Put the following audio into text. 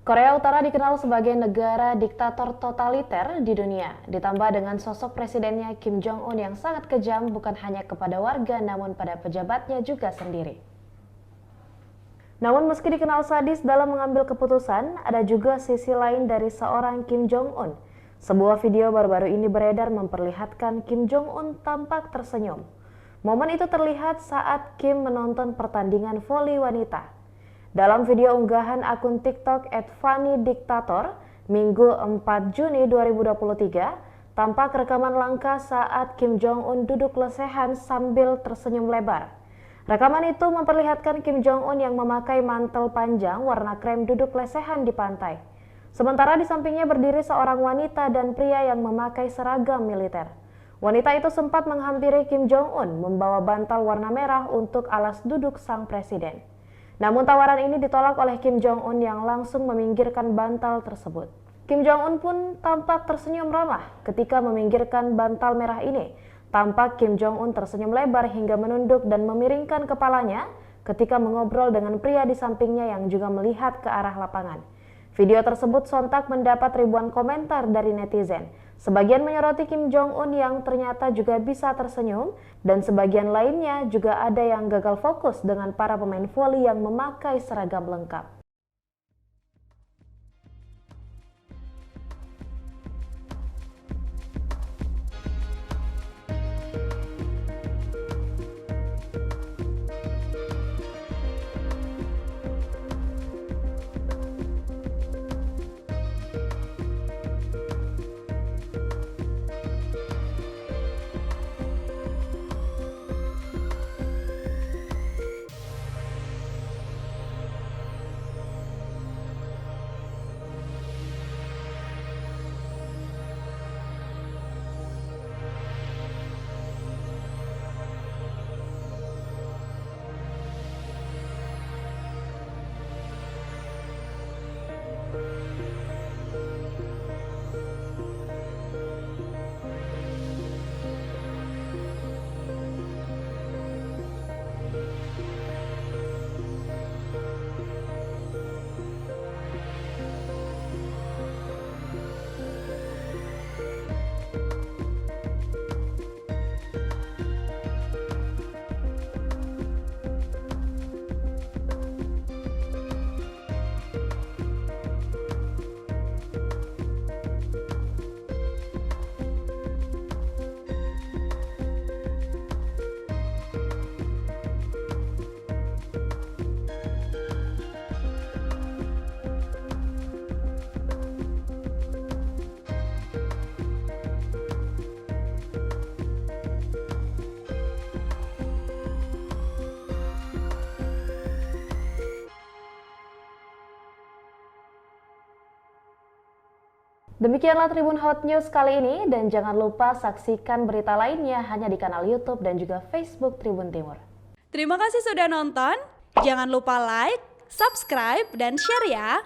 Korea Utara dikenal sebagai negara diktator totaliter di dunia, ditambah dengan sosok presidennya Kim Jong-un yang sangat kejam bukan hanya kepada warga namun pada pejabatnya juga sendiri. Namun meski dikenal sadis dalam mengambil keputusan, ada juga sisi lain dari seorang Kim Jong-un. Sebuah video baru-baru ini beredar memperlihatkan Kim Jong-un tampak tersenyum. Momen itu terlihat saat Kim menonton pertandingan voli wanita. Dalam video unggahan akun TikTok @funnydictator, Minggu 4 Juni 2023, tampak rekaman langka saat Kim Jong-un duduk lesehan sambil tersenyum lebar. Rekaman itu memperlihatkan Kim Jong-un yang memakai mantel panjang warna krem duduk lesehan di pantai. Sementara di sampingnya berdiri seorang wanita dan pria yang memakai seragam militer. Wanita itu sempat menghampiri Kim Jong-un membawa bantal warna merah untuk alas duduk sang presiden. Namun tawaran ini ditolak oleh Kim Jong-un yang langsung meminggirkan bantal tersebut. Kim Jong-un pun tampak tersenyum ramah ketika meminggirkan bantal merah ini. Tampak Kim Jong-un tersenyum lebar hingga menunduk dan memiringkan kepalanya ketika mengobrol dengan pria di sampingnya yang juga melihat ke arah lapangan. Video tersebut sontak mendapat ribuan komentar dari netizen. Sebagian menyoroti Kim Jong-un yang ternyata juga bisa tersenyum, dan sebagian lainnya juga ada yang gagal fokus dengan para pemain voli yang memakai seragam lengkap. Demikianlah Tribun Hot News kali ini, dan jangan lupa saksikan berita lainnya hanya di kanal YouTube dan juga Facebook Tribun Timur. Terima kasih sudah nonton, jangan lupa like, subscribe, dan share ya!